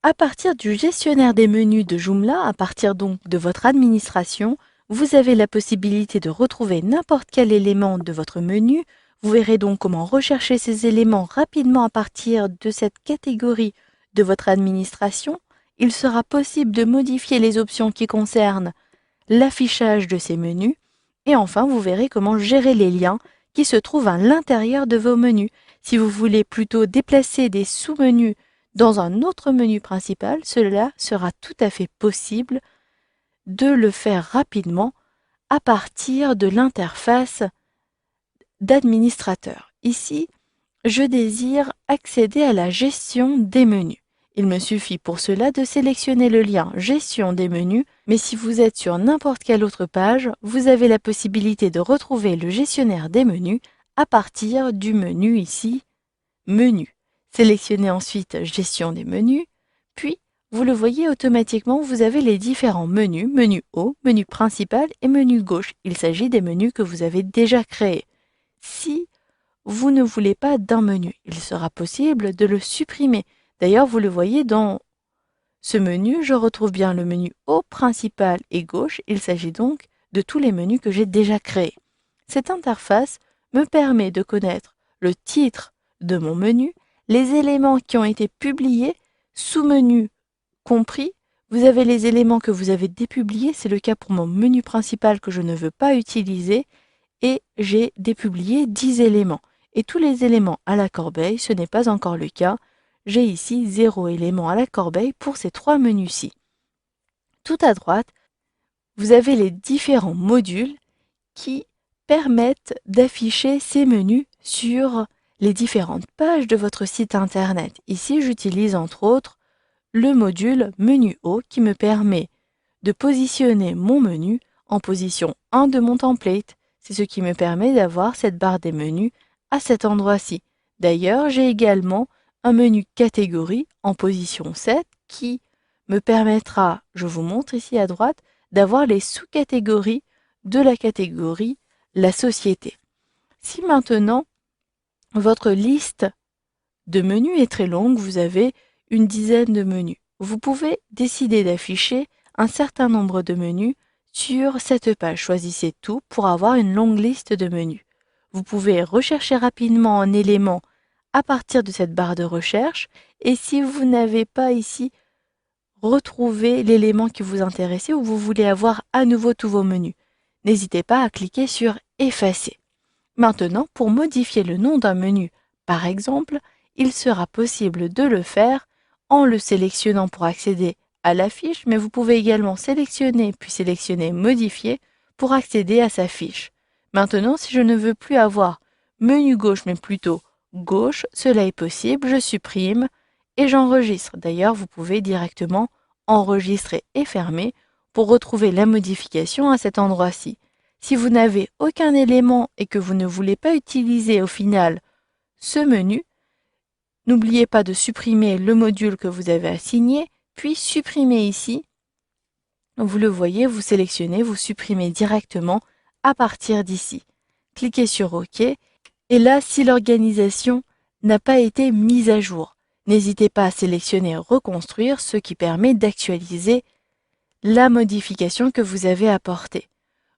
À partir du gestionnaire des menus de Joomla, à partir donc de votre administration, vous avez la possibilité de retrouver n'importe quel élément de votre menu. Vous verrez donc comment rechercher ces éléments rapidement à partir de cette catégorie de votre administration. Il sera possible de modifier les options qui concernent l'affichage de ces menus. Et enfin, vous verrez comment gérer les liens qui se trouvent à l'intérieur de vos menus. Si vous voulez plutôt déplacer des sous-menus dans un autre menu principal, cela sera tout à fait possible de le faire rapidement à partir de l'interface d'administrateur. Ici, je désire accéder à la gestion des menus. Il me suffit pour cela de sélectionner le lien Gestion des menus, mais si vous êtes sur n'importe quelle autre page, vous avez la possibilité de retrouver le gestionnaire des menus à partir du menu ici, Menu. Sélectionnez ensuite Gestion des menus, puis vous le voyez automatiquement, vous avez les différents menus, menu haut, menu principal et menu gauche. Il s'agit des menus que vous avez déjà créés. Si vous ne voulez pas d'un menu, il sera possible de le supprimer. D'ailleurs, vous le voyez dans ce menu, je retrouve bien le menu haut, principal et gauche. Il s'agit donc de tous les menus que j'ai déjà créés. Cette interface me permet de connaître le titre de mon menu, les éléments qui ont été publiés, sous-menu compris. Vous avez les éléments que vous avez dépubliés, c'est le cas pour mon menu principal que je ne veux pas utiliser, et j'ai dépublié 10 éléments. Et tous les éléments à la corbeille, ce n'est pas encore le cas. J'ai ici 0 élément à la corbeille pour ces 3 menus-ci. Tout à droite, vous avez les différents modules qui permettent d'afficher ces menus sur les différentes pages de votre site internet. Ici, j'utilise entre autres le module Menu haut qui me permet de positionner mon menu en position 1 de mon template. C'est ce qui me permet d'avoir cette barre des menus à cet endroit-ci. D'ailleurs, j'ai également un menu catégorie en position 7 qui me permettra, je vous montre ici à droite, d'avoir les sous-catégories de la catégorie la société. Si maintenant votre liste de menus est très longue, vous avez une dizaine de menus. Vous pouvez décider d'afficher un certain nombre de menus sur cette page. Choisissez tout pour avoir une longue liste de menus. Vous pouvez rechercher rapidement un élément à partir de cette barre de recherche et si vous n'avez pas ici retrouvé l'élément qui vous intéressait ou vous voulez avoir à nouveau tous vos menus, n'hésitez pas à cliquer sur Effacer. Maintenant, pour modifier le nom d'un menu, par exemple, il sera possible de le faire en le sélectionnant pour accéder à la fiche, mais vous pouvez également sélectionner puis sélectionner Modifier pour accéder à sa fiche. Maintenant, si je ne veux plus avoir menu gauche, mais plutôt gauche, cela est possible, je supprime et j'enregistre. D'ailleurs, vous pouvez directement enregistrer et fermer pour retrouver la modification à cet endroit-ci. Si vous n'avez aucun élément et que vous ne voulez pas utiliser au final ce menu, n'oubliez pas de supprimer le module que vous avez assigné, puis supprimez ici. Vous le voyez, vous sélectionnez, vous supprimez directement à partir d'ici. Cliquez sur OK. Et là, si l'organisation n'a pas été mise à jour, n'hésitez pas à sélectionner Reconstruire, ce qui permet d'actualiser la modification que vous avez apportée.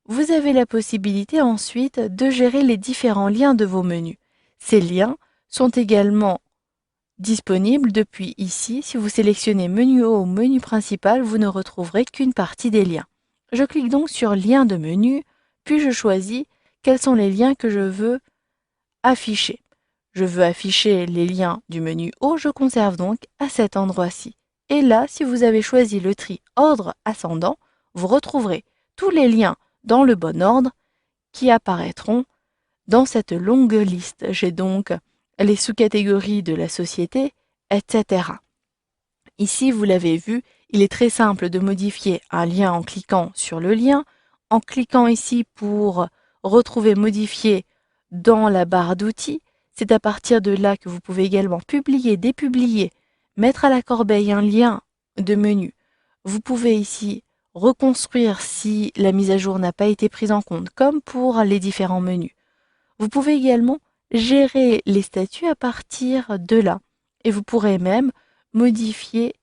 Vous avez la possibilité ensuite de gérer les différents liens de vos menus. Ces liens sont également disponibles depuis ici. Si vous sélectionnez Menu haut ou Menu principal, vous ne retrouverez qu'une partie des liens. Je clique donc sur Lien de menu, puis je choisis quels sont les liens que je veux afficher. Je veux afficher les liens du menu haut, je conserve donc à cet endroit-ci. Et là, si vous avez choisi le tri Ordre ascendant, vous retrouverez tous les liens dans le bon ordre qui apparaîtront dans cette longue liste. J'ai donc les sous-catégories de la société, etc. Ici, vous l'avez vu, il est très simple de modifier un lien en cliquant sur le lien. En cliquant ici pour retrouver modifier dans la barre d'outils, c'est à partir de là que vous pouvez également publier, dépublier, mettre à la corbeille un lien de menu. Vous pouvez ici reconstruire si la mise à jour n'a pas été prise en compte, comme pour les différents menus. Vous pouvez également gérer les statuts à partir de là. Et vous pourrez même modifier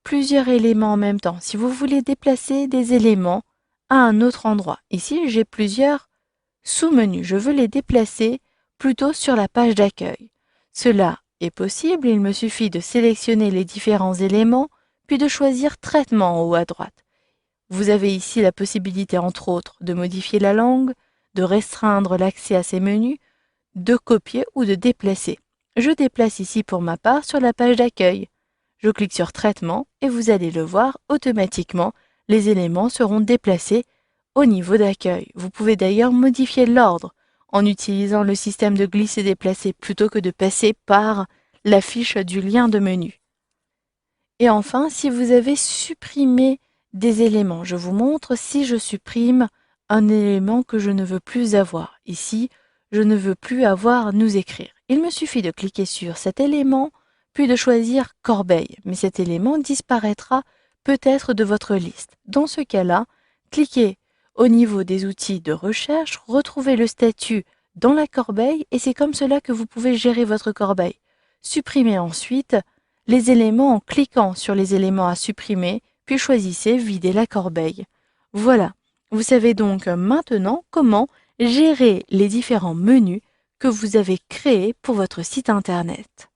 plusieurs éléments en même temps, si vous voulez déplacer des éléments à un autre endroit. Ici, j'ai plusieurs sous-menus. Je veux les déplacer plutôt sur la page d'accueil. Cela est possible, il me suffit de sélectionner les différents éléments, puis de choisir Traitement en haut à droite. Vous avez ici la possibilité, entre autres, de modifier la langue, de restreindre l'accès à ces menus, de copier ou de déplacer. Je déplace ici pour ma part sur la page d'accueil. Je clique sur Traitement et vous allez le voir, automatiquement, les éléments seront déplacés au niveau d'accueil. Vous pouvez d'ailleurs modifier l'ordre en utilisant le système de glisser-déplacer plutôt que de passer par la fiche du lien de menu. Et enfin, si vous avez supprimé des éléments, je vous montre si je supprime un élément que je ne veux plus avoir. Ici, je ne veux plus avoir nous écrire. Il me suffit de cliquer sur cet élément, puis de choisir corbeille, mais cet élément disparaîtra peut-être de votre liste. Dans ce cas-là, cliquez au niveau des outils de recherche, retrouvez le statut dans la corbeille et c'est comme cela que vous pouvez gérer votre corbeille. Supprimez ensuite les éléments en cliquant sur les éléments à supprimer, puis choisissez Vider la corbeille. Voilà, vous savez donc maintenant comment gérer les différents menus que vous avez créés pour votre site internet.